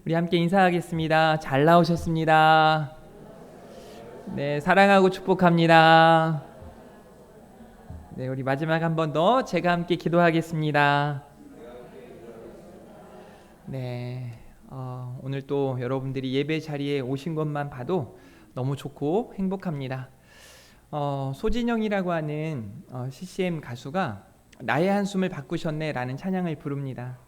우리 함께 인사하겠습니다. 잘 나오셨습니다. 네, 사랑하고 축복합니다. 네, 우리 마지막 한 번 더 제가 함께 기도하겠습니다. 네, 오늘 또 여러분들이 예배 자리에 오신 것만 봐도 너무 좋고 행복합니다. 소진영이라고 하는 CCM 가수가 나의 한숨을 바꾸셨네라는 찬양을 부릅니다.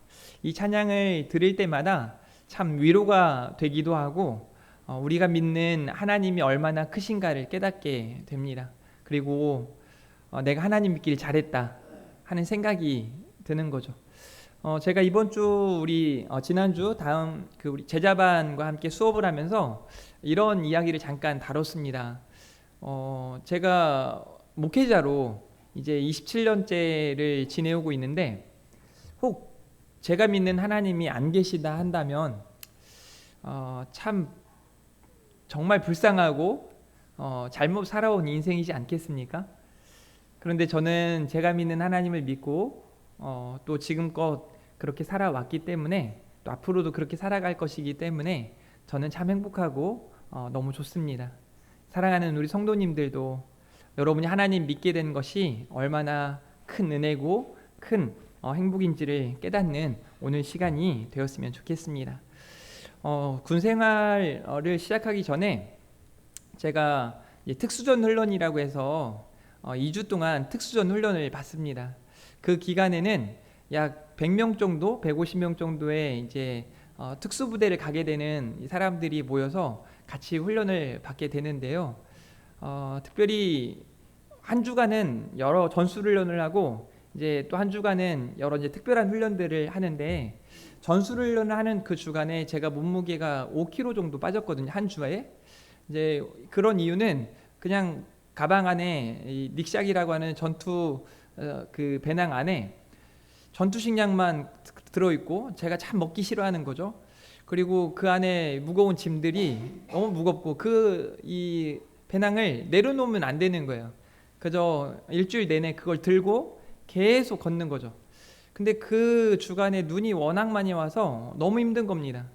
이 찬양을 들을 때마다 참 위로가 되기도 하고 우리가 믿는 하나님이 얼마나 크신가를 깨닫게 됩니다. 그리고 내가 하나님 믿기를 잘했다 하는 생각이 드는 거죠. 제가 이번 주 우리 지난주 다음 우리 제자반과 함께 수업을 하면서 이런 이야기를 잠깐 다뤘습니다. 제가 목회자로 이제 27년째를 지내오고 있는데 혹 제가 믿는 하나님이 안 계시다 한다면 참 정말 불쌍하고 잘못 살아온 인생이지 않겠습니까? 그런데 저는 제가 믿는 하나님을 믿고 또 지금껏 그렇게 살아왔기 때문에 또 앞으로도 그렇게 살아갈 것이기 때문에 저는 참 행복하고 너무 좋습니다. 사랑하는 우리 성도님들도 여러분이 하나님 믿게 된 것이 얼마나 큰 은혜고 큰 행복인지를 깨닫는 오늘 시간이 되었으면 좋겠습니다. 군 생활을 시작하기 전에 제가 특수전 훈련이라고 해서 2주 동안 특수전 훈련을 받습니다. 그 기간에는 약 100명 정도, 150명 정도의 이제 특수부대를 가게 되는 사람들이 모여서 같이 훈련을 받게 되는데요. 특별히 한 주간은 여러 전술훈련을 하고 이제 또 한 주간은 여러 이제 특별한 훈련들을 하는데 전술훈련을 하는 그 주간에 제가 몸무게가 5kg 정도 빠졌거든요. 한 주에. 이제 그런 이유는 그냥 가방 안에 이 닉샥이라고 하는 전투 그 배낭 안에 전투 식량만 들어있고 제가 참 먹기 싫어하는 거죠. 그리고 그 안에 무거운 짐들이 너무 무겁고 이 배낭을 내려놓으면 안 되는 거예요. 그저 일주일 내내 그걸 들고 계속 걷는 거죠. 근데 그 주간에 눈이 워낙 많이 와서 너무 힘든 겁니다.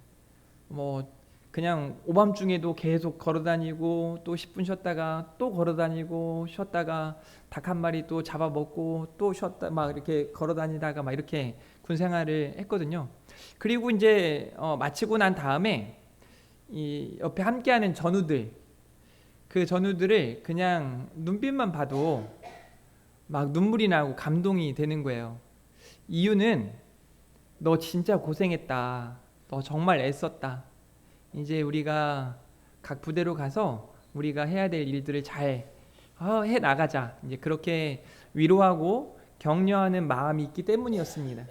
뭐 그냥 오밤중에도 계속 걸어다니고 또 10분 쉬었다가 또 걸어다니고 쉬었다가 닭 한 마리 또 잡아먹고 또 쉬었다 막 이렇게 걸어다니다가 막 이렇게 군 생활을 했거든요. 그리고 이제 마치고 난 다음에 이 옆에 함께하는 전우들 그 전우들을 그냥 눈빛만 봐도 막 눈물이 나고 감동이 되는 거예요. 이유는 너 진짜 고생했다. 너 정말 애썼다. 이제 우리가 각 부대로 가서 우리가 해야 될 일들을 잘 해 나가자. 이제 그렇게 위로하고 격려하는 마음이 있기 때문이었습니다.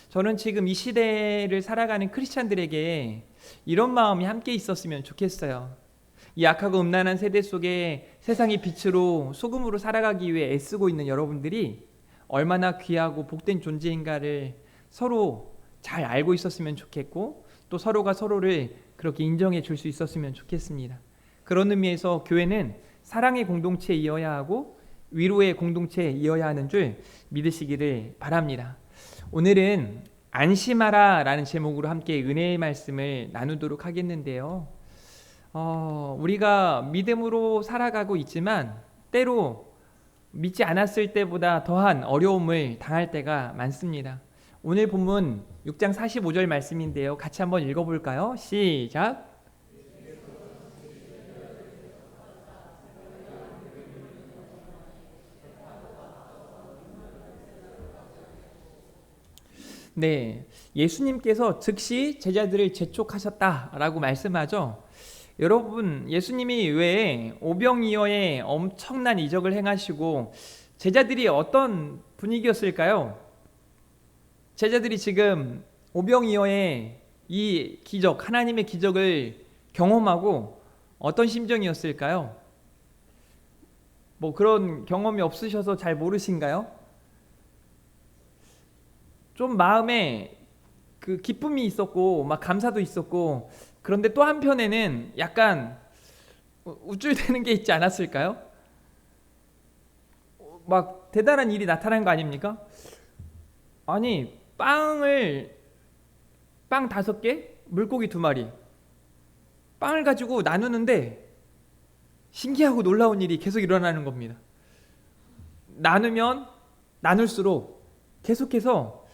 저는 지금 이 시대를 살아가는 크리스찬들에게 이런 마음이 함께 있었으면 좋겠어요. 이 악하고 음란한 세대 속에 세상의 빛으로 소금으로 살아가기 위해 애쓰고 있는 여러분들이 얼마나 귀하고 복된 존재인가를 서로 잘 알고 있었으면 좋겠고 또 서로가 서로를 그렇게 인정해 줄 수 있었으면 좋겠습니다. 그런 의미에서 교회는 사랑의 공동체이어야 하고 위로의 공동체이어야 하는 줄 믿으시기를 바랍니다. 오늘은 안심하라 라는 제목으로 함께 은혜의 말씀을 나누도록 하겠는데요. 우리가 믿음으로 살아가고 있지만 때로 믿지 않았을 때보다 더한 어려움을 당할 때가 많습니다. 오늘 본문 6장 45절 말씀인데요. 같이 한번 읽어볼까요? 시작. 네, 예수님께서 즉시 제자들을 재촉하셨다라고 말씀하죠. 여러분, 예수님이 왜 오병이어의 엄청난 이적을 행하시고 제자들이 어떤 분위기였을까요? 제자들이 지금 오병이어의 이 기적, 하나님의 기적을 경험하고 어떤 심정이었을까요? 뭐 그런 경험이 없으셔서 잘 모르신가요? 좀 마음에 그 기쁨이 있었고 막 감사도 있었고 그런데 또 한편에는 약간 우쭐대는 게 있지 않았을까요? 막 대단한 일이 나타난 거 아닙니까? 아니 빵 5개 물고기 2마리 빵을 가지고 나누는데 신기하고 놀라운 일이 계속 일어나는 겁니다. 나누면 나눌수록 계속해서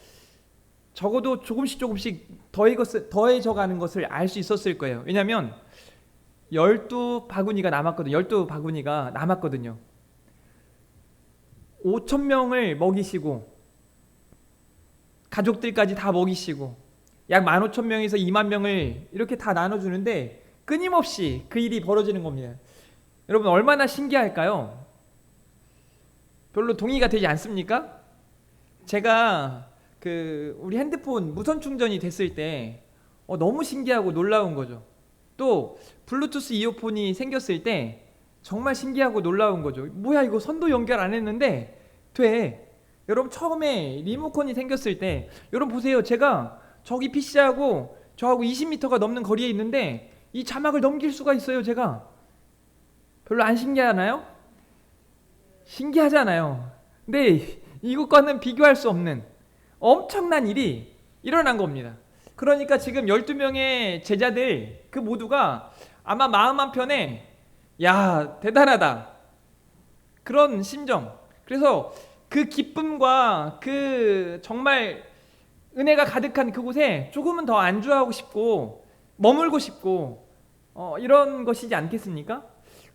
적어도 조금씩 더해져 가는 것을 알 수 있었을 거예요. 왜냐하면 12바구니가 남았거든요. 12바구니가 남았거든요. 5,000명을 먹이시고 가족들까지 다 먹이시고 약 15,000명에서 20,000명을 이렇게 다 나눠주는데 끊임없이 그 일이 벌어지는 겁니다. 여러분 얼마나 신기할까요? 별로 동의가 되지 않습니까? 제가 우리 핸드폰 무선 충전이 됐을 때 너무 신기하고 놀라운 거죠. 또 블루투스 이어폰이 생겼을 때 정말 신기하고 놀라운 거죠. 뭐야 이거 선도 연결 안 했는데 돼. 여러분 처음에 리모컨이 생겼을 때 여러분 보세요. 제가 저기 PC하고 저하고 20m가 넘는 거리에 있는데 이 자막을 넘길 수가 있어요. 제가 별로 안 신기하나요? 신기하잖아요. 근데 이것과는 비교할 수 없는 엄청난 일이 일어난 겁니다. 그러니까 지금 12명의 제자들 그 모두가 아마 마음 한편에 야 대단하다 그런 심정, 그래서 그 기쁨과 그 정말 은혜가 가득한 그곳에 조금은 더 안주하고 싶고 머물고 싶고 이런 것이지 않겠습니까?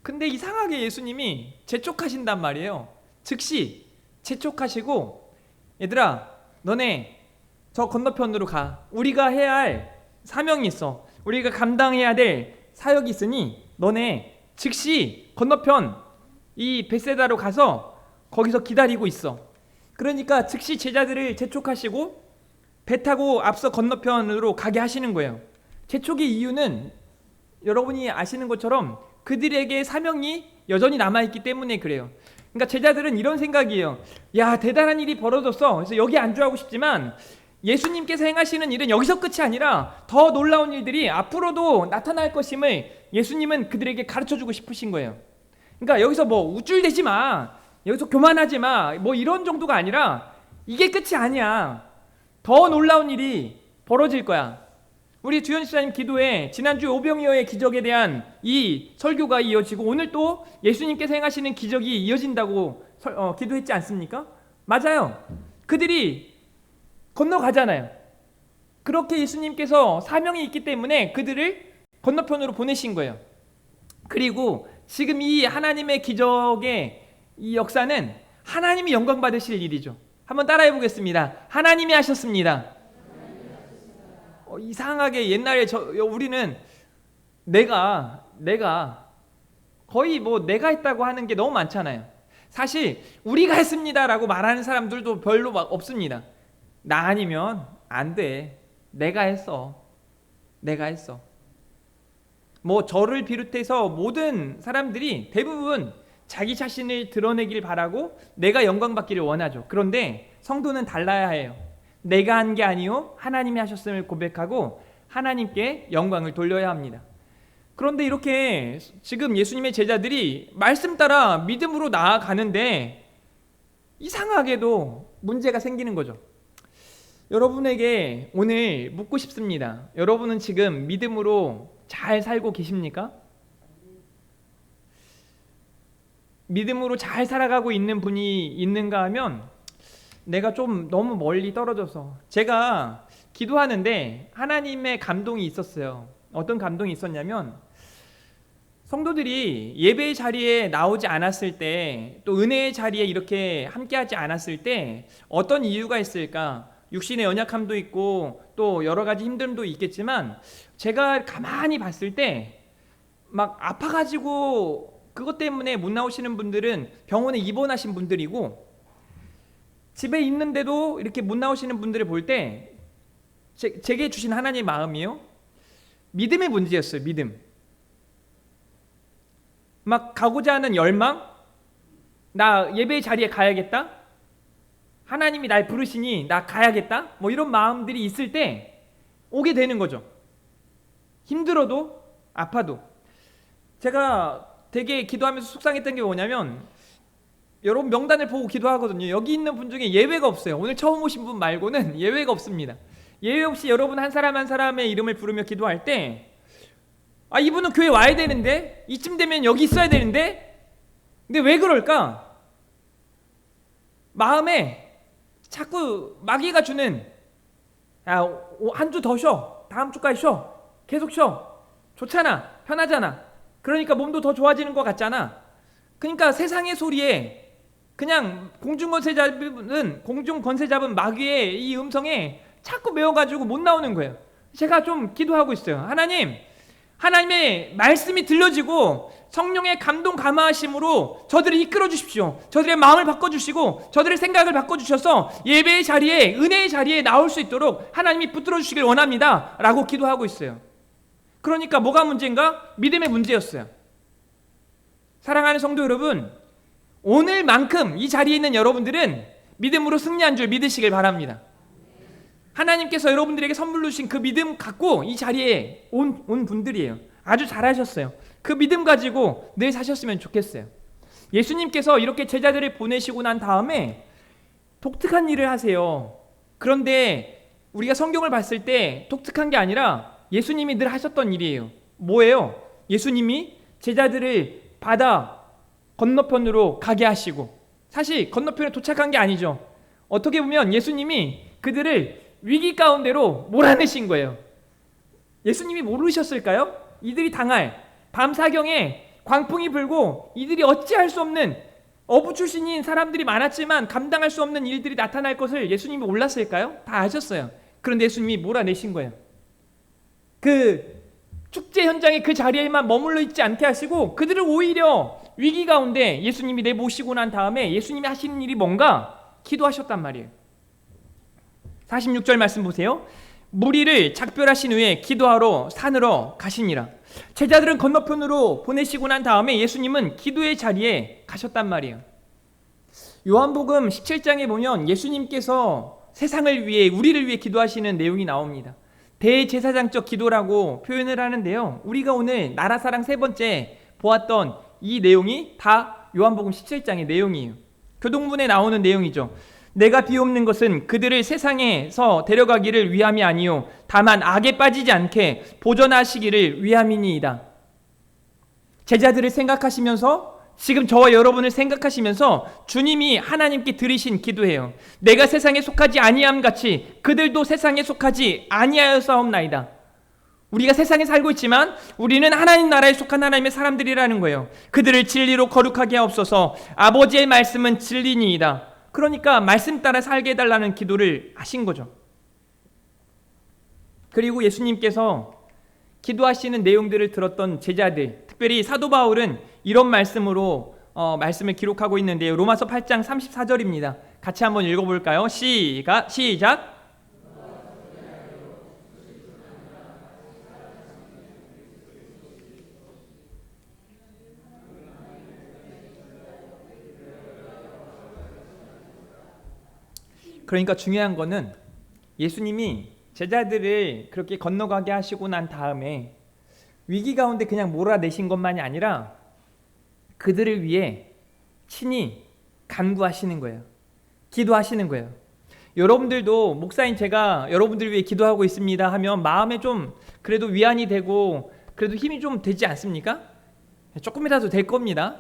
근데 이상하게 예수님이 재촉하신단 말이에요. 즉시 재촉하시고 얘들아 너네 저 건너편으로 가. 우리가 해야 할 사명이 있어. 우리가 감당해야 될 사역이 있으니 너네 즉시 건너편 이 벳세다로 가서 거기서 기다리고 있어. 그러니까 즉시 제자들을 재촉하시고 배 타고 앞서 건너편으로 가게 하시는 거예요. 재촉의 이유는 여러분이 아시는 것처럼 그들에게 사명이 여전히 남아있기 때문에 그래요. 그러니까 제자들은 이런 생각이에요. 야 대단한 일이 벌어졌어. 그래서 여기 안주하고 싶지만 예수님께서 행하시는 일은 여기서 끝이 아니라 더 놀라운 일들이 앞으로도 나타날 것임을 예수님은 그들에게 가르쳐주고 싶으신 거예요. 그러니까 여기서 뭐 우쭐대지 마, 여기서 교만하지 마, 뭐 이런 정도가 아니라 이게 끝이 아니야. 더 놀라운 일이 벌어질 거야. 우리 주현 집사님 기도에 지난주 오병이어의 기적에 대한 이 설교가 이어지고 오늘 또 예수님께서 행하시는 기적이 이어진다고 기도했지 않습니까? 맞아요. 그들이 건너가잖아요. 그렇게 예수님께서 사명이 있기 때문에 그들을 건너편으로 보내신 거예요. 그리고 지금 이 하나님의 기적의 이 역사는 하나님이 영광 받으실 일이죠. 한번 따라해 보겠습니다. 하나님이 하셨습니다. 이상하게 옛날에 우리는 내가 거의 뭐 내가 했다고 하는 게 너무 많잖아요. 사실 우리가 했습니다라고 말하는 사람들도 별로 막 없습니다. 나 아니면 안 돼. 내가 했어. 뭐 저를 비롯해서 모든 사람들이 대부분 자기 자신을 드러내길 바라고 내가 영광 받기를 원하죠. 그런데 성도는 달라야 해요. 내가 한 게 아니요 하나님이 하셨음을 고백하고 하나님께 영광을 돌려야 합니다. 그런데 이렇게 지금 예수님의 제자들이 말씀 따라 믿음으로 나아가는데 이상하게도 문제가 생기는 거죠. 여러분에게 오늘 묻고 싶습니다. 여러분은 지금 믿음으로 잘 살고 계십니까? 믿음으로 잘 살아가고 있는 분이 있는가 하면 내가 좀 너무 멀리 떨어져서, 제가 기도하는데 하나님의 감동이 있었어요. 어떤 감동이 있었냐면 성도들이 예배의 자리에 나오지 않았을 때, 또 은혜의 자리에 이렇게 함께하지 않았을 때 어떤 이유가 있을까? 육신의 연약함도 있고 또 여러 가지 힘듦도 있겠지만 제가 가만히 봤을 때 막 아파가지고 그것 때문에 못 나오시는 분들은 병원에 입원하신 분들이고, 집에 있는데도 이렇게 못 나오시는 분들을 볼 때 제게 주신 하나님의 마음이요, 믿음의 문제였어요. 믿음. 막 가고자 하는 열망, 나 예배의 자리에 가야겠다, 하나님이 날 부르시니 나 가야겠다, 뭐 이런 마음들이 있을 때 오게 되는 거죠. 힘들어도 아파도. 제가 되게 기도하면서 속상했던 게 뭐냐면, 여러분 명단을 보고 기도하거든요. 여기 있는 분 중에 예외가 없어요. 오늘 처음 오신 분 말고는 예외가 없습니다. 예외 없이 여러분 한 사람 한 사람의 이름을 부르며 기도할 때 이분은 교회 와야 되는데, 이쯤 되면 여기 있어야 되는데, 근데 왜 그럴까? 마음에 자꾸 마귀가 주는 한 주 더 쉬어, 다음 주까지 쉬어, 계속 쉬어, 좋잖아, 편하잖아, 그러니까 몸도 더 좋아지는 것 같잖아. 그러니까 세상의 소리에 그냥 공중권세 잡은 마귀의 이 음성에 자꾸 매어가지고 못 나오는 거예요. 제가 좀 기도하고 있어요. 하나님의 말씀이 들려지고 성령의 감동 감화하심으로 저들을 이끌어 주십시오. 저들의 마음을 바꿔주시고 저들의 생각을 바꿔주셔서 예배의 자리에, 은혜의 자리에 나올 수 있도록 하나님이 붙들어 주시길 원합니다 라고 기도하고 있어요. 그러니까 뭐가 문제인가? 믿음의 문제였어요. 사랑하는 성도 여러분, 오늘만큼 이 자리에 있는 여러분들은 믿음으로 승리한 줄 믿으시길 바랍니다. 하나님께서 여러분들에게 선물로 주신 그 믿음 갖고 이 자리에 온 분들이에요. 아주 잘하셨어요. 그 믿음 가지고 늘 사셨으면 좋겠어요. 예수님께서 이렇게 제자들을 보내시고 난 다음에 독특한 일을 하세요. 그런데 우리가 성경을 봤을 때 독특한 게 아니라 예수님이 늘 하셨던 일이에요. 뭐예요? 예수님이 제자들을 바다 건너편으로 가게 하시고, 사실 건너편에 도착한 게 아니죠. 어떻게 보면 예수님이 그들을 위기 가운데로 몰아내신 거예요. 예수님이 모르셨을까요? 이들이 당할 밤사경에 광풍이 불고 이들이 어찌할 수 없는 어부 출신인 사람들이 많았지만 감당할 수 없는 일들이 나타날 것을 예수님이 몰랐을까요? 다 아셨어요. 그런데 예수님이 몰아내신 거예요. 그 축제 현장에 그 자리에만 머물러 있지 않게 하시고 그들을 오히려 위기 가운데 예수님이 내모시고 난 다음에 예수님이 하시는 일이 뭔가? 기도하셨단 말이에요. 46절 말씀 보세요. 무리를 작별하신 후에 기도하러 산으로 가시니라. 제자들은 건너편으로 보내시고 난 다음에 예수님은 기도의 자리에 가셨단 말이에요. 요한복음 17장에 보면 예수님께서 세상을 위해, 우리를 위해 기도하시는 내용이 나옵니다. 대제사장적 기도라고 표현을 하는데요, 우리가 오늘 나라사랑 세 번째 보았던 이 내용이 다 요한복음 17장의 내용이에요. 교동문에 나오는 내용이죠. 내가 비옵는 것은 그들을 세상에서 데려가기를 위함이 아니요 다만 악에 빠지지 않게 보존하시기를 위함이니이다. 제자들을 생각하시면서, 지금 저와 여러분을 생각하시면서 주님이 하나님께 드리신 기도예요. 내가 세상에 속하지 아니함 같이 그들도 세상에 속하지 아니하여사옵나이다. 우리가 세상에 살고 있지만 우리는 하나님 나라에 속한 하나님의 사람들이라는 거예요. 그들을 진리로 거룩하게 하옵소서. 아버지의 말씀은 진리니이다. 그러니까 말씀 따라 살게 해달라는 기도를 하신 거죠. 그리고 예수님께서 기도하시는 내용들을 들었던 제자들, 특별히 사도 바울은 이런 말씀으로 말씀을 기록하고 있는데요. 로마서 8장 34절입니다. 같이 한번 읽어볼까요? 시작. 그러니까 중요한 거는 예수님이 제자들을 그렇게 건너가게 하시고 난 다음에 위기 가운데 그냥 몰아내신 것만이 아니라 그들을 위해 친히 간구하시는 거예요. 기도하시는 거예요. 여러분들도 목사인 제가 여러분들을 위해 기도하고 있습니다 하면 마음에 좀 그래도 위안이 되고 그래도 힘이 좀 되지 않습니까? 조금이라도 될 겁니다.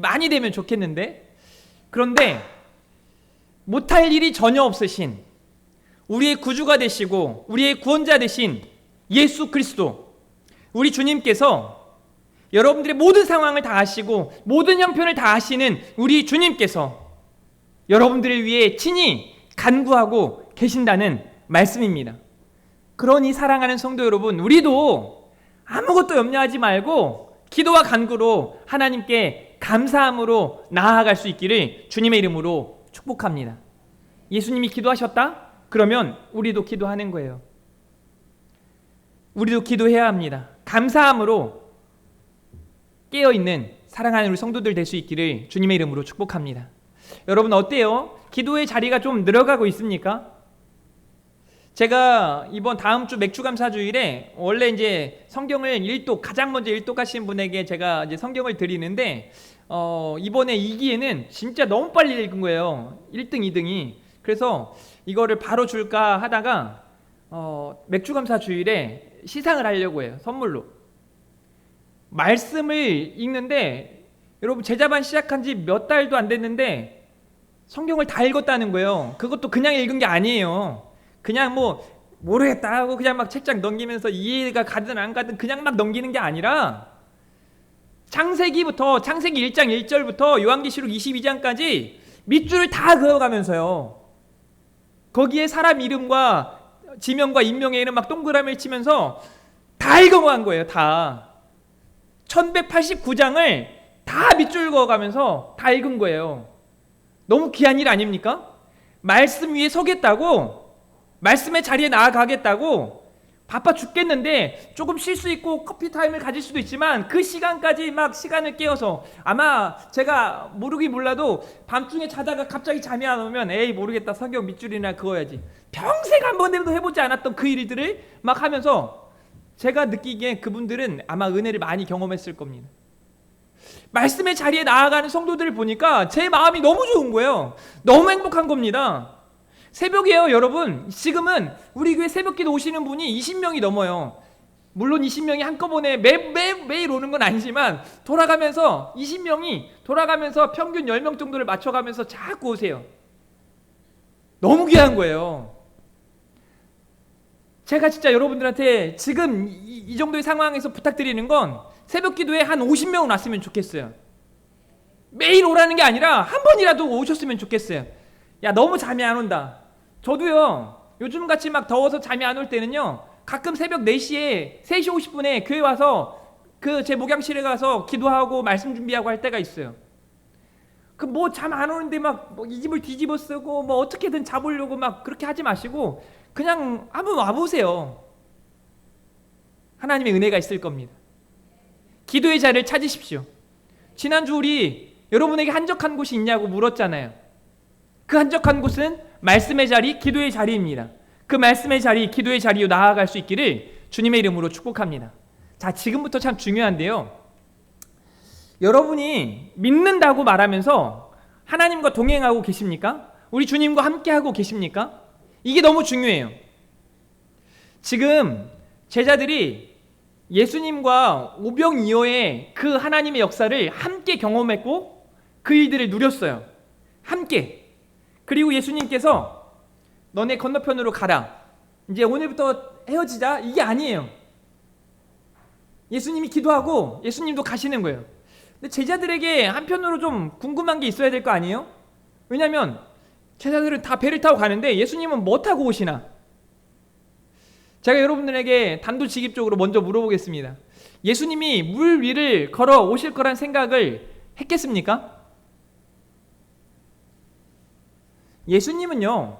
많이 되면 좋겠는데. 그런데 못할 일이 전혀 없으신 우리의 구주가 되시고 우리의 구원자 되신 예수 그리스도, 우리 주님께서 여러분들의 모든 상황을 다 아시고 모든 형편을 다 아시는 우리 주님께서 여러분들을 위해 친히 간구하고 계신다는 말씀입니다. 그러니 사랑하는 성도 여러분, 우리도 아무것도 염려하지 말고 기도와 간구로 하나님께 감사함으로 나아갈 수 있기를 주님의 이름으로 축복합니다. 예수님이 기도하셨다? 그러면 우리도 기도하는 거예요. 우리도 기도해야 합니다. 감사함으로 깨어있는 사랑하는 우리 성도들 될 수 있기를 주님의 이름으로 축복합니다. 여러분 어때요? 기도의 자리가 좀 늘어가고 있습니까? 제가 이번 다음 주 맥주감사주일에 원래 이제 성경을 가장 먼저 일독하신 분에게 제가 이제 성경을 드리는데 이번에 2기에는 진짜 너무 빨리 읽은 거예요. 1등, 2등이. 그래서 이거를 바로 줄까 하다가 맥주감사 주일에 시상을 하려고 해요. 선물로. 말씀을 읽는데 여러분 제자반 시작한 지 몇 달도 안 됐는데 성경을 다 읽었다는 거예요. 그것도 그냥 읽은 게 아니에요. 그냥 뭐 모르겠다 하고 그냥 막 책장 넘기면서 이해가 가든 안 가든 그냥 막 넘기는 게 아니라 창세기 1장 1절부터 요한계시록 22장까지 밑줄을 다 그어가면서요. 거기에 사람 이름과 지명과 인명의 이름 막 동그라미를 치면서 다 읽어간 거예요. 다 1189장을 다 밑줄 그어가면서 다 읽은 거예요. 너무 귀한 일 아닙니까? 말씀 위에 서겠다고, 말씀의 자리에 나아가겠다고, 바빠 죽겠는데 조금 쉴 수 있고 커피 타임을 가질 수도 있지만 그 시간까지 막 시간을 깨워서, 아마 제가 모르긴 몰라도 밤중에 자다가 갑자기 잠이 안 오면 에이 모르겠다 성경 밑줄이나 그어야지, 평생 한 번도 해보지 않았던 그 일들을 막 하면서 제가 느끼기에 그분들은 아마 은혜를 많이 경험했을 겁니다. 말씀의 자리에 나아가는 성도들을 보니까 제 마음이 너무 좋은 거예요. 너무 행복한 겁니다. 새벽이에요, 여러분. 지금은 우리 교회 새벽기도 오시는 분이 20명이 넘어요. 물론 20명이 한꺼번에 매일 오는 건 아니지만 돌아가면서 20명이 돌아가면서 평균 10명 정도를 맞춰가면서 자꾸 오세요. 너무 귀한 거예요. 제가 진짜 여러분들한테 지금 이 정도의 상황에서 부탁드리는 건 새벽기도에 한 50명은 왔으면 좋겠어요. 매일 오라는 게 아니라 한 번이라도 오셨으면 좋겠어요. 야, 너무 잠이 안 온다. 저도요, 요즘같이 막 더워서 잠이 안 올 때는요, 가끔 새벽 4시에 3시 50분에 교회 와서 그 제 목양실에 가서 기도하고 말씀 준비하고 할 때가 있어요. 그 뭐 잠 안 오는데 막 이 집을 뒤집어 쓰고 뭐 어떻게든 잡으려고 막 그렇게 하지 마시고 그냥 한번 와보세요. 하나님의 은혜가 있을 겁니다. 기도의 자리를 찾으십시오. 지난주 우리 여러분에게 한적한 곳이 있냐고 물었잖아요. 그 한적한 곳은 말씀의 자리, 기도의 자리입니다. 그 말씀의 자리, 기도의 자리로 나아갈 수 있기를 주님의 이름으로 축복합니다. 자, 지금부터 참 중요한데요. 여러분이 믿는다고 말하면서 하나님과 동행하고 계십니까? 우리 주님과 함께하고 계십니까? 이게 너무 중요해요. 지금 제자들이 예수님과 오병이어의 그 하나님의 역사를 함께 경험했고 그 일들을 누렸어요. 함께. 그리고 예수님께서 너네 건너편으로 가라, 이제 오늘부터 헤어지자, 이게 아니에요. 예수님이 기도하고 예수님도 가시는 거예요. 근데 제자들에게 한편으로 좀 궁금한 게 있어야 될 거 아니에요? 왜냐하면 제자들은 다 배를 타고 가는데 예수님은 뭐 타고 오시나? 제가 여러분들에게 단도직입적으로 먼저 물어보겠습니다. 예수님이 물 위를 걸어 오실 거란 생각을 했겠습니까? 예수님은요,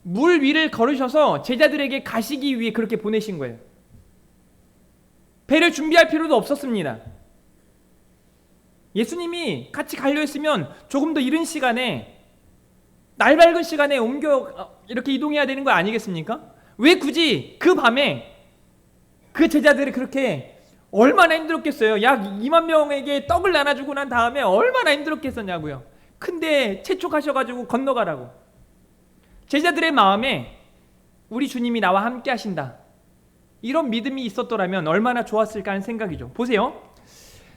물 위를 걸으셔서 제자들에게 가시기 위해 그렇게 보내신 거예요. 배를 준비할 필요도 없었습니다. 예수님이 같이 가려 했으면 조금 더 이른 시간에, 날 밝은 시간에 이렇게 이동해야 되는 거 아니겠습니까? 왜 굳이 그 밤에 그 제자들이 그렇게 얼마나 힘들었겠어요. 약 2만 명에게 떡을 나눠주고 난 다음에 얼마나 힘들었겠었냐고요. 근데 채촉하셔가지고 건너가라고. 제자들의 마음에 우리 주님이 나와 함께 하신다, 이런 믿음이 있었더라면 얼마나 좋았을까 하는 생각이죠. 보세요.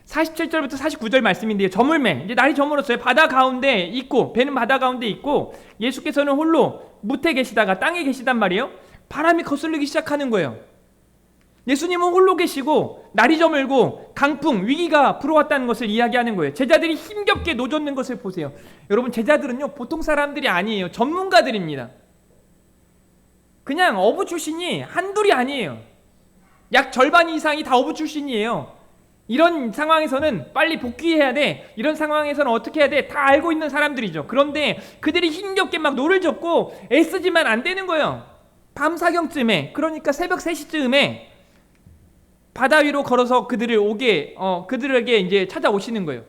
47절부터 49절 말씀인데요. 저물매, 이제 날이 저물었어요. 바다 가운데 있고, 배는 바다 가운데 있고 예수께서는 홀로 무태 계시다가 땅에 계시단 말이에요. 바람이 거슬리기 시작하는 거예요. 예수님은 홀로 계시고 날이 저물고 강풍, 위기가 불어왔다는 것을 이야기하는 거예요. 제자들이 힘겹게 노젓는 것을 보세요. 여러분, 제자들은요 보통 사람들이 아니에요. 전문가들입니다. 그냥 어부 출신이 한둘이 아니에요. 약 절반 이상이 다 어부 출신이에요. 이런 상황에서는 빨리 복귀해야 돼, 이런 상황에서는 어떻게 해야 돼, 다 알고 있는 사람들이죠. 그런데 그들이 힘겹게 막 노를 젓고 애쓰지만 안 되는 거예요. 밤사경쯤에, 그러니까 새벽 3시쯤에 바다 위로 걸어서 그들에게 이제 찾아오시는 거예요.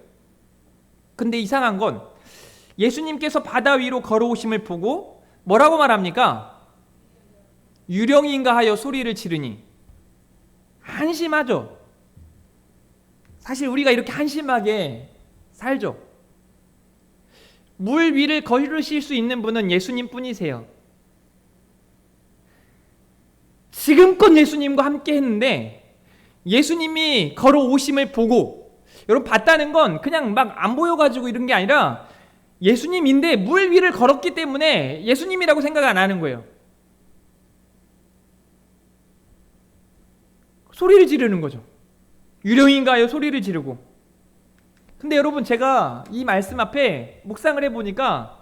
근데 이상한 건 예수님께서 바다 위로 걸어오심을 보고 뭐라고 말합니까? 유령인가 하여 소리를 지르니. 한심하죠. 사실 우리가 이렇게 한심하게 살죠. 물 위를 걸으실 수 있는 분은 예수님 뿐이세요. 지금껏 예수님과 함께 했는데 예수님이 걸어오심을 보고, 여러분 봤다는 건 그냥 막 안 보여가지고 이런 게 아니라 예수님인데 물 위를 걸었기 때문에 예수님이라고 생각 안 하는 거예요. 소리를 지르는 거죠. 유령인가요? 소리를 지르고. 근데 여러분, 제가 이 말씀 앞에 묵상을 해보니까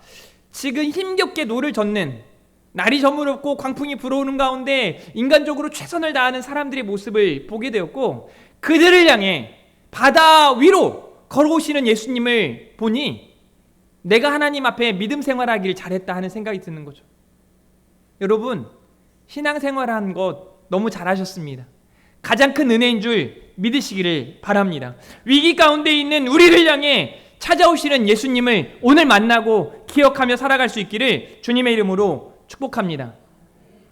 지금 힘겹게 노를 젓는, 날이 저무렵고 광풍이 불어오는 가운데 인간적으로 최선을 다하는 사람들의 모습을 보게 되었고, 그들을 향해 바다 위로 걸어오시는 예수님을 보니 내가 하나님 앞에 믿음 생활하기를 잘했다 하는 생각이 드는 거죠. 여러분, 신앙생활하는 것 너무 잘하셨습니다. 가장 큰 은혜인 줄 믿으시기를 바랍니다. 위기 가운데 있는 우리를 향해 찾아오시는 예수님을 오늘 만나고 기억하며 살아갈 수 있기를 주님의 이름으로 축복합니다.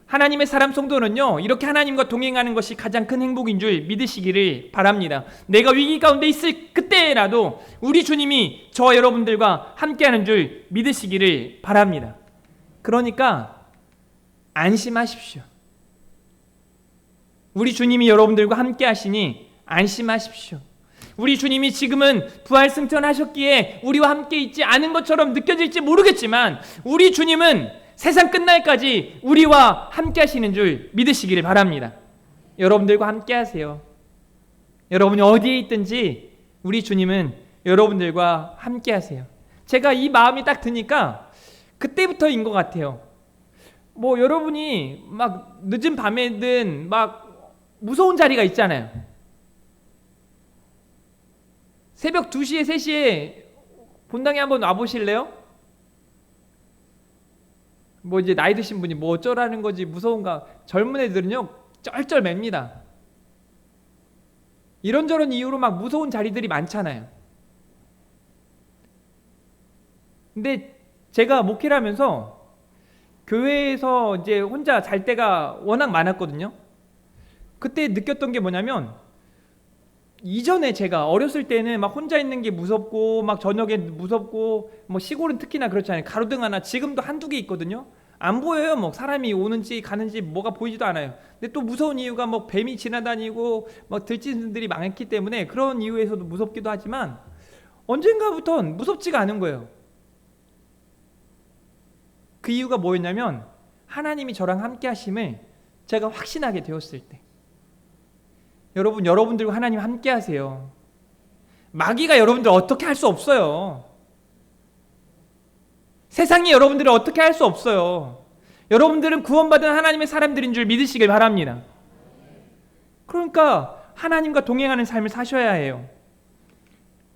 하나님의 사람 성도는요, 이렇게 하나님과 동행하는 것이 가장 큰 행복인 줄 믿으시기를 바랍니다. 내가 위기 가운데 있을 그때라도 우리 주님이 저와 여러분들과 함께하는 줄 믿으시기를 바랍니다. 그러니까 안심하십시오. 우리 주님이 여러분들과 함께 하시니 안심하십시오. 우리 주님이 지금은 부활승천하셨기에 우리와 함께 있지 않은 것처럼 느껴질지 모르겠지만 우리 주님은 세상 끝날까지 우리와 함께 하시는 줄 믿으시기를 바랍니다. 여러분들과 함께 하세요. 여러분이 어디에 있든지 우리 주님은 여러분들과 함께 하세요. 제가 이 마음이 딱 드니까 그때부터인 것 같아요. 뭐 여러분이 막 늦은 밤에든 막 무서운 자리가 있잖아요. 새벽 2시에 3시에 본당에 한번 와보실래요? 뭐 이제 나이 드신 분이 뭐 어쩌라는 거지 무서운가. 젊은 애들은요 쩔쩔맵니다. 이런저런 이유로 막 무서운 자리들이 많잖아요. 근데 제가 목회를 하면서 교회에서 이제 혼자 잘 때가 워낙 많았거든요. 그때 느꼈던 게 뭐냐면, 이전에 제가 어렸을 때는 막 혼자 있는 게 무섭고 막 저녁에 무섭고, 뭐 시골은 특히나 그렇잖아요. 가로등 하나, 지금도 한두 개 있거든요. 안 보여요. 뭐 사람이 오는지 가는지 뭐가 보이지도 않아요. 근데 또 무서운 이유가 뭐 뱀이 지나다니고 막 들짐승들이 많기 때문에 그런 이유에서도 무섭기도 하지만 언젠가부터는 무섭지가 않은 거예요. 그 이유가 뭐였냐면, 하나님이 저랑 함께 하심을 제가 확신하게 되었을 때. 여러분, 여러분들과 하나님 함께 하세요. 마귀가 여러분들 어떻게 할 수 없어요. 세상이 여러분들을 어떻게 할 수 없어요. 여러분들은 구원받은 하나님의 사람들인 줄 믿으시길 바랍니다. 그러니까 하나님과 동행하는 삶을 사셔야 해요.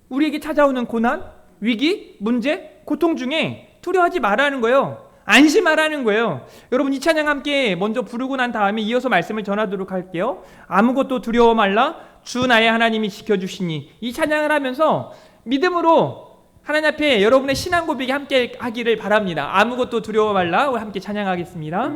우리에게 찾아오는 고난, 위기, 문제, 고통 중에 두려워하지 말라는 거예요. 안심하라는 거예요. 여러분, 이 찬양 함께 먼저 부르고 난 다음에 이어서 말씀을 전하도록 할게요. 아무것도 두려워 말라, 주 나의 하나님이 지켜주시니. 이 찬양을 하면서 믿음으로 하나님 앞에 여러분의 신앙 고백이 함께 하기를 바랍니다. 아무것도 두려워 말라, 함께 찬양하겠습니다.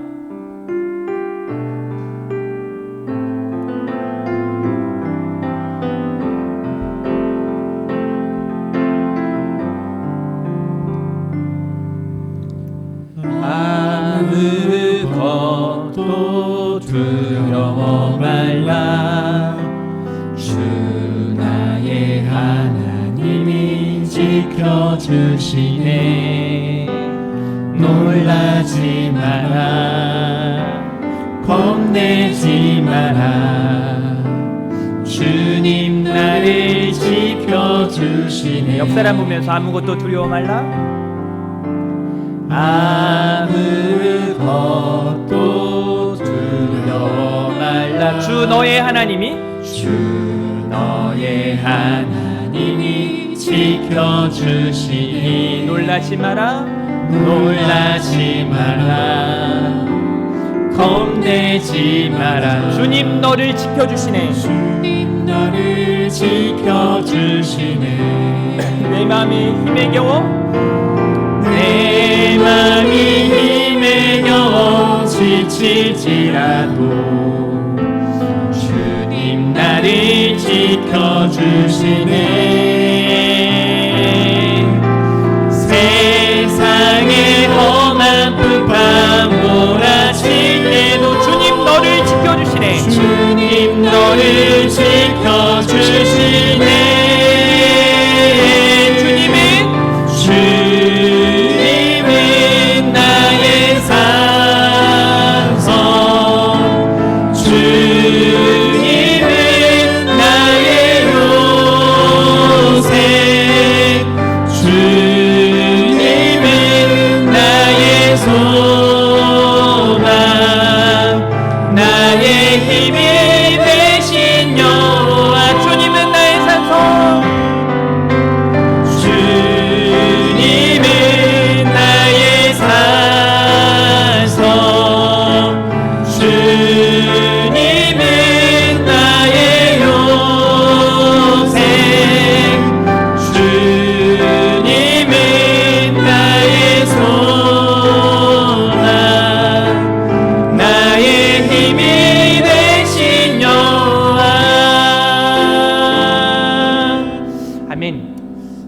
아무것도 두려워 말라, 주 나의 하나님이 지켜주시네. 놀라지 마라, 겁내지 마라, 주님 나를 지켜주시네. 옆사람 보면서 아무것도 두려워 말라. 아무것도 두려워 말라, 주 너의 하나님이, 주 너의 하나님이 지켜주시니. 놀라지 마라, 놀라지 마라, 겁내지 마라, 주님 너를 지켜주시네. 주님 너를 지켜주시네. 내 마음이 힘에 겨워, 내 맘이 힘에 겨워 지칠지라도 주님 나를 지켜주시네. 세상의 험한 풍파 몰아칠 때도 주님 너를 지켜주시네. 너를 지켜주시네. 주님은 나의 산성, 주님은 나의 요새, 주님은 나의 소망, 나의 힘이 되신 여호와. 주님은 나의 산성, 주님은 나의 산성, 주님은 나의 요새, 주님은 나의 소망, 나의 힘이 되신 여호와. 아멘.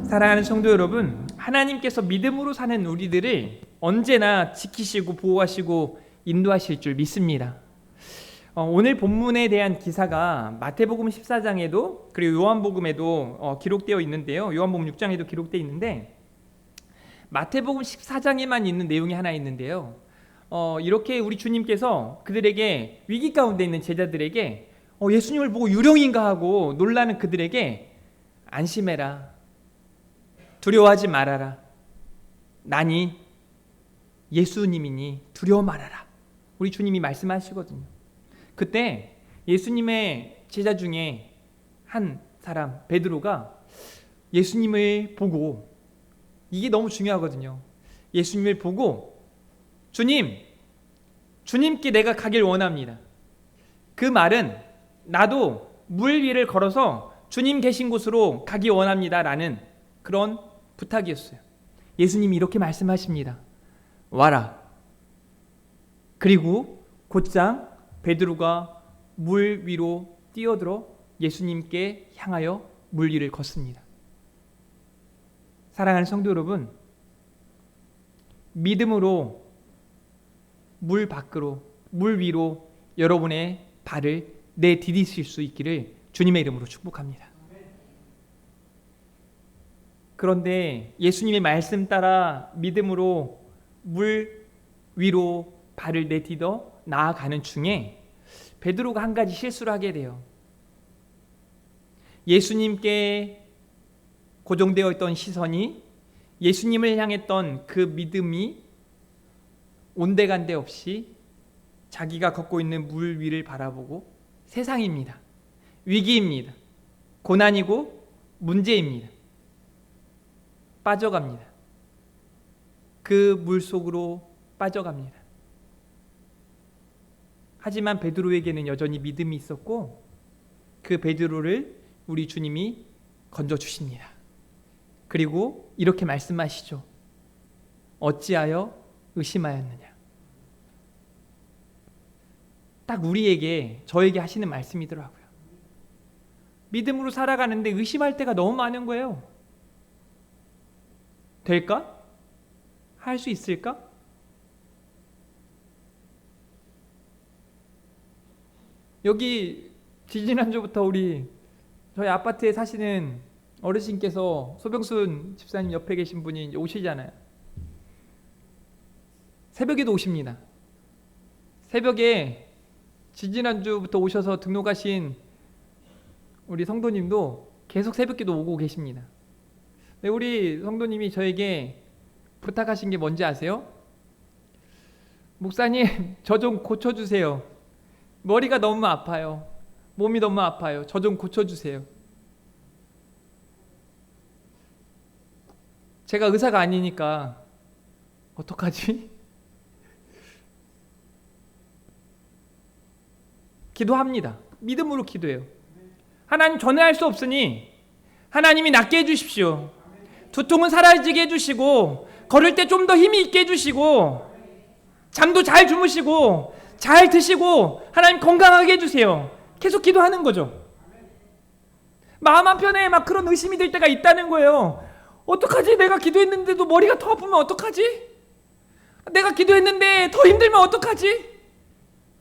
사랑하는 성도 여러분, 하나님께서 믿음으로 사는 우리들을 언제나 지키시고 보호하시고 인도하실 줄 믿습니다. 오늘 본문에 대한 기사가 마태복음 14장에도 그리고 요한복음에도 기록되어 있는데요. 요한복음 6장에도 기록되어 있는데 마태복음 14장에만 있는 내용이 하나 있는데요. 이렇게 우리 주님께서 그들에게 위기 가운데 있는 제자들에게 예수님을 보고 유령인가 하고 놀라는 그들에게 안심해라, 두려워하지 말아라, 나니 예수님이니 두려워 말아라, 우리 주님이 말씀하시거든요. 그때 예수님의 제자 중에 한 사람 베드로가 예수님을 보고, 이게 너무 중요하거든요. 예수님을 보고 주님께 내가 가길 원합니다. 그 말은 나도 물 위를 걸어서 주님 계신 곳으로 가기 원합니다 라는 그런 부탁이었어요. 예수님이 이렇게 말씀하십니다. 와라. 그리고 곧장 베드로가 물 위로 뛰어들어 예수님께 향하여 물 위를 걷습니다. 사랑하는 성도 여러분, 믿음으로 물 밖으로, 물 위로 여러분의 발을 내디디실 수 있기를 주님의 이름으로 축복합니다. 그런데 예수님의 말씀 따라 믿음으로 물 위로 발을 내디뎌 나아가는 중에 베드로가 한 가지 실수를 하게 돼요. 예수님께 고정되어 있던 시선이, 예수님을 향했던 그 믿음이 온데간데 없이 자기가 걷고 있는 물 위를 바라보고 세상입니다, 위기입니다, 고난이고 문제입니다, 빠져갑니다. 그 물속으로 빠져갑니다. 하지만 베드로에게는 여전히 믿음이 있었고 그 베드로를 우리 주님이 건져주십니다. 그리고 이렇게 말씀하시죠. 어찌하여 의심하였느냐. 딱 우리에게, 저에게 하시는 말씀이더라고요. 믿음으로 살아가는데 의심할 때가 너무 많은 거예요. 될까? 할 수 있을까? 여기 지지난주부터 저희 아파트에 사시는 어르신께서 소병순 집사님 옆에 계신 분이 이제 오시잖아요. 새벽에도 오십니다. 새벽에 지지난주부터 오셔서 등록하신 우리 성도님도 계속 새벽기도 오고 계십니다. 네, 우리 성도님이 저에게 부탁하신 게 뭔지 아세요? 목사님, 저 좀 고쳐주세요. 머리가 너무 아파요. 몸이 너무 아파요. 저 좀 고쳐주세요. 제가 의사가 아니니까 어떡하지? 기도합니다. 믿음으로 기도해요. 하나님, 저는 할 수 없으니 하나님이 낫게 해주십시오. 두통은 사라지게 해주시고, 걸을 때 좀 더 힘이 있게 해주시고, 잠도 잘 주무시고 잘 드시고 하나님 건강하게 해주세요. 계속 기도하는 거죠. 마음 한편에 막 그런 의심이 들 때가 있다는 거예요. 어떡하지? 내가 기도했는데도 머리가 더 아프면 어떡하지? 내가 기도했는데 더 힘들면 어떡하지?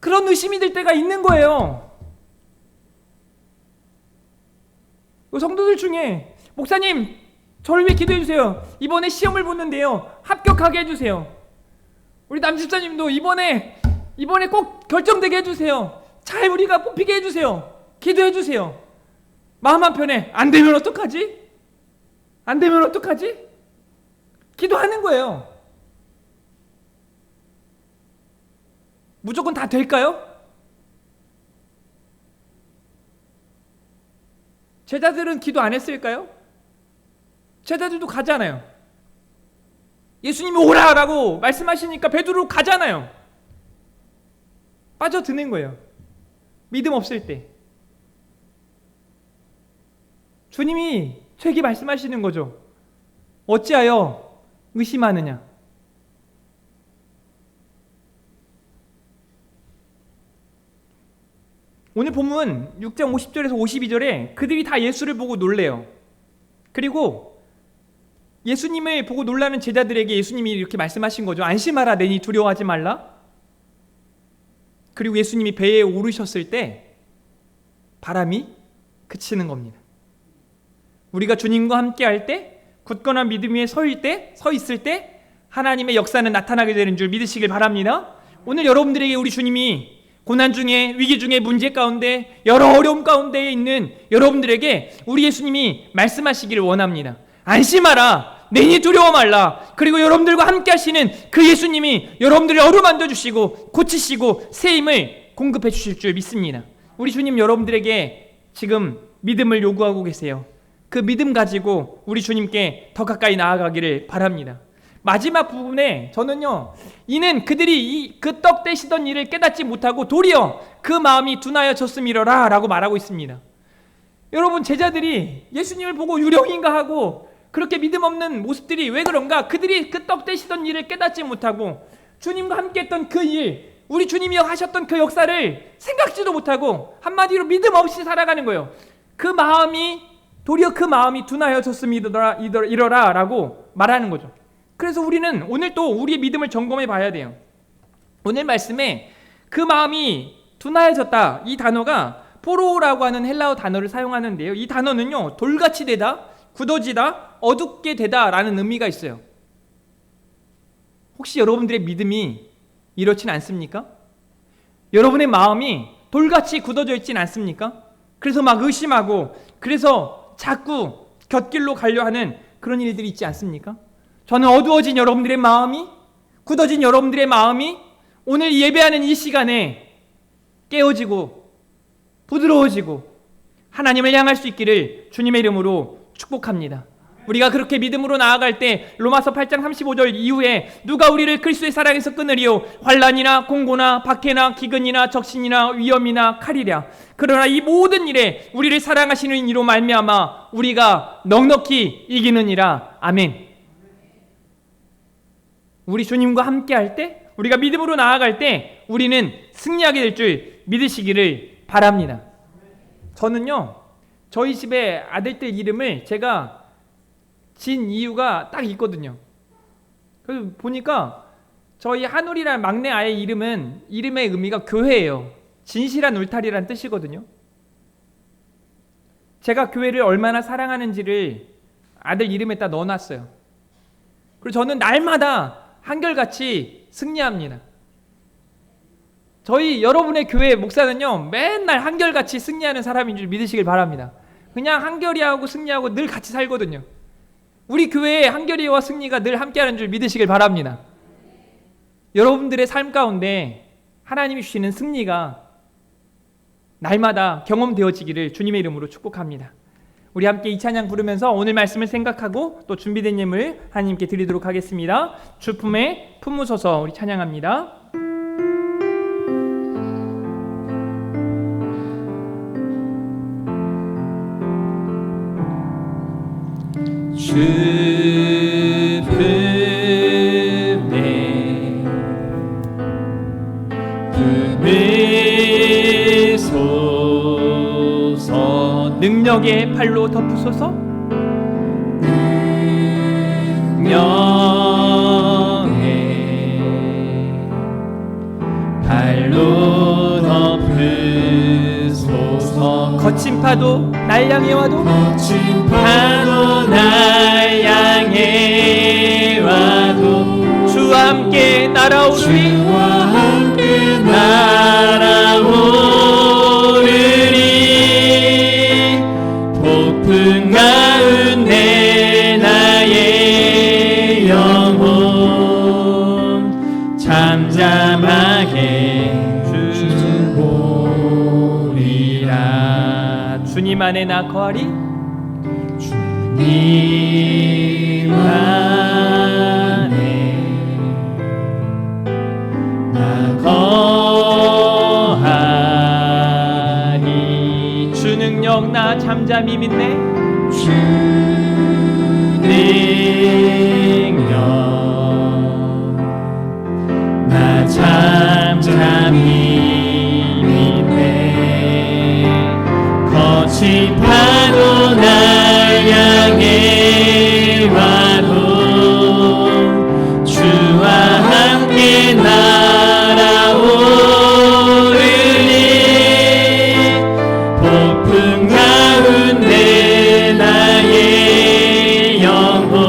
그런 의심이 들 때가 있는 거예요. 성도들 중에 목사님 저를 위해 기도해 주세요. 이번에 시험을 보는데요 합격하게 해주세요. 우리 남집사님도 이번에 꼭 결정되게 해주세요. 잘 우리가 뽑히게 해주세요. 기도해 주세요. 마음 한편에 안 되면 어떡하지? 안 되면 어떡하지? 기도하는 거예요. 무조건 다 될까요? 제자들은 기도 안 했을까요? 제자들도 가잖아요. 예수님이 오라라고 말씀하시니까 베드로 가잖아요. 빠져드는 거예요. 믿음 없을 때. 주님이 저에게 말씀하시는 거죠. 어찌하여 의심하느냐? 오늘 본문 6장 50절에서 52절에 그들이 다 예수를 보고 놀래요. 그리고 예수님을 보고 놀라는 제자들에게 예수님이 이렇게 말씀하신 거죠. 안심하라, 내니 두려워하지 말라. 그리고 예수님이 배에 오르셨을 때 바람이 그치는 겁니다. 우리가 주님과 함께 할 때, 굳건한 믿음 위에 서 있을 때 하나님의 역사는 나타나게 되는 줄 믿으시길 바랍니다. 오늘 여러분들에게 우리 주님이 고난 중에, 위기 중에, 문제 가운데, 여러 어려움 가운데 있는 여러분들에게 우리 예수님이 말씀하시기를 원합니다. 안심하라, 내니 두려워 말라. 그리고 여러분들과 함께 하시는 그 예수님이 여러분들을 어루만져 주시고 고치시고 새 힘을 공급해 주실 줄 믿습니다. 우리 주님 여러분들에게 지금 믿음을 요구하고 계세요. 그 믿음 가지고 우리 주님께 더 가까이 나아가기를 바랍니다. 마지막 부분에 저는요, 이는 그들이 그 떡 떼시던 일을 깨닫지 못하고 도리어 그 마음이 둔하여졌음이로라 라고 말하고 있습니다. 여러분, 제자들이 예수님을 보고 유령인가 하고 그렇게 믿음 없는 모습들이 왜 그런가? 그들이 그 떡 떼시던 일을 깨닫지 못하고 주님과 함께 했던 그 일, 우리 주님이 하셨던 그 역사를 생각지도 못하고 한마디로 믿음 없이 살아가는 거예요. 도리어 그 마음이 둔하여졌음이로라 라고 말하는 거죠. 그래서 우리는 오늘 또 우리의 믿음을 점검해 봐야 돼요. 오늘 말씀에 그 마음이 둔하여졌다, 이 단어가 포로라고 하는 헬라어 단어를 사용하는데요. 이 단어는요, 돌같이 되다, 굳어지다, 어둡게 되다 라는 의미가 있어요. 혹시 여러분들의 믿음이 이렇진 않습니까? 여러분의 마음이 돌같이 굳어져 있진 않습니까? 그래서 막 의심하고, 그래서 자꾸 곁길로 가려 하는 그런 일들이 있지 않습니까? 저는 어두워진 여러분들의 마음이, 굳어진 여러분들의 마음이 오늘 예배하는 이 시간에 깨어지고 부드러워지고 하나님을 향할 수 있기를 주님의 이름으로 축복합니다. 우리가 그렇게 믿음으로 나아갈 때 로마서 8장 35절 이후에 누가 우리를 그리스도의 사랑에서 끊으리요? 환난이나 공고나 박해나 기근이나 적신이나 위험이나 칼이랴. 그러나 이 모든 일에 우리를 사랑하시는 이로 말미암아 우리가 넉넉히 이기느니라. 아멘. 우리 주님과 함께 할 때, 우리가 믿음으로 나아갈 때 우리는 승리하게 될 줄 믿으시기를 바랍니다. 저는요, 저희 집에 아들들 이름을 제가 진 이유가 딱 있거든요. 그래서 보니까 저희 한울이라는 막내 아이의 이름의 의미가 교회예요. 진실한 울타리라는 뜻이거든요. 제가 교회를 얼마나 사랑하는지를 아들 이름에다 넣어놨어요. 그리고 저는 날마다 한결같이 승리합니다. 저희 여러분의 교회 목사는요, 맨날 한결같이 승리하는 사람인 줄 믿으시길 바랍니다. 그냥 한결이하고 승리하고 늘 같이 살거든요. 우리 교회에 한결이와 승리가 늘 함께하는 줄 믿으시길 바랍니다. 여러분들의 삶 가운데 하나님이 주시는 승리가 날마다 경험되어지기를 주님의 이름으로 축복합니다. 우리 함께 이 찬양 부르면서 오늘 말씀을 생각하고 또 준비된 예물 하나님께 드리도록 하겠습니다. 주 품에 품으소서 우리 찬양합니다. 주 품에 품으소서 능력의 팔로 덮으소서 능력의 팔로 덮으소서 거친 파도 날 향해 와도 거친 파도 날 향해 와도 주와 함께 날아오리 주와 함께 날아오르리 폭풍 가운데 나의 영혼 잠잠하게 주보리라 주님 안에 나 거하리 주님 안에 나 거하리 주 능력 나 잠잠히 믿네 주 능력 나 잠잠히 믿네 거친 파도 날 향해 와도 주와 함께 날아오르니 폭풍 가운데 나의 영혼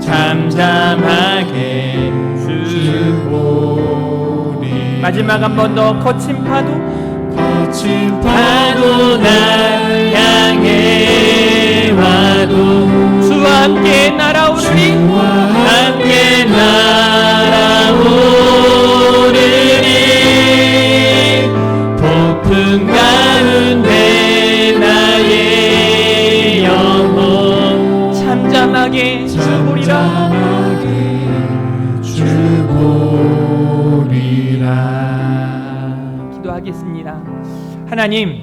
잠잠하게 주보리 마지막 한 번 더 거친 파도 거친 파도 날 향해 와도 주와 함께 날아오르리 주와 함께 날아오르리 폭풍 가운데 나의 영혼 잠잠하게 주보리라 주보리라 기도하겠습니다. 하나님,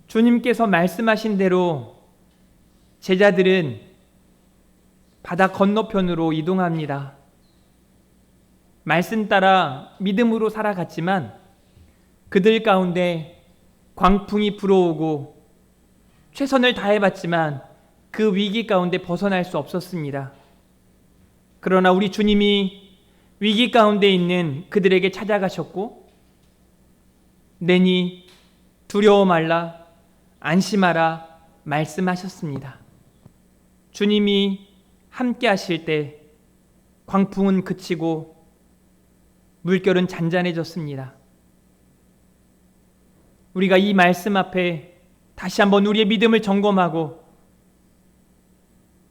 주님께서 말씀하신 대로 제자들은 바다 건너편으로 이동합니다. 말씀 따라 믿음으로 살아갔지만 그들 가운데 광풍이 불어오고 최선을 다해봤지만 그 위기 가운데 벗어날 수 없었습니다. 그러나 우리 주님이 위기 가운데 있는 그들에게 찾아가셨고 내니 두려워 말라 안심하라 말씀하셨습니다. 주님이 함께 하실 때 광풍은 그치고 물결은 잔잔해졌습니다. 우리가 이 말씀 앞에 다시 한번 우리의 믿음을 점검하고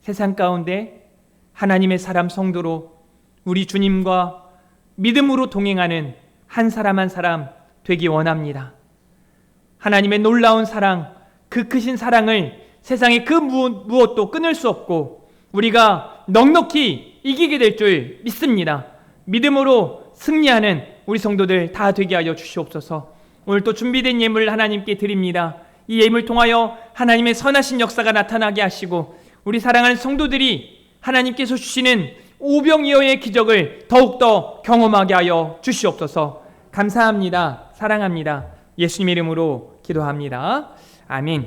세상 가운데 하나님의 사람 성도로 우리 주님과 믿음으로 동행하는 한 사람 한 사람 되기 원합니다. 하나님의 놀라운 사랑, 그 크신 사랑을 세상의 그 무엇도 끊을 수 없고 우리가 넉넉히 이기게 될 줄 믿습니다. 믿음으로 승리하는 우리 성도들 다 되게 하여 주시옵소서. 오늘 또 준비된 예물을 하나님께 드립니다. 이 예물 통하여 하나님의 선하신 역사가 나타나게 하시고 우리 사랑하는 성도들이 하나님께서 주시는 오병이어의 기적을 더욱더 경험하게 하여 주시옵소서. 감사합니다. 사랑합니다. 예수님의 이름으로 기도합니다. 아멘.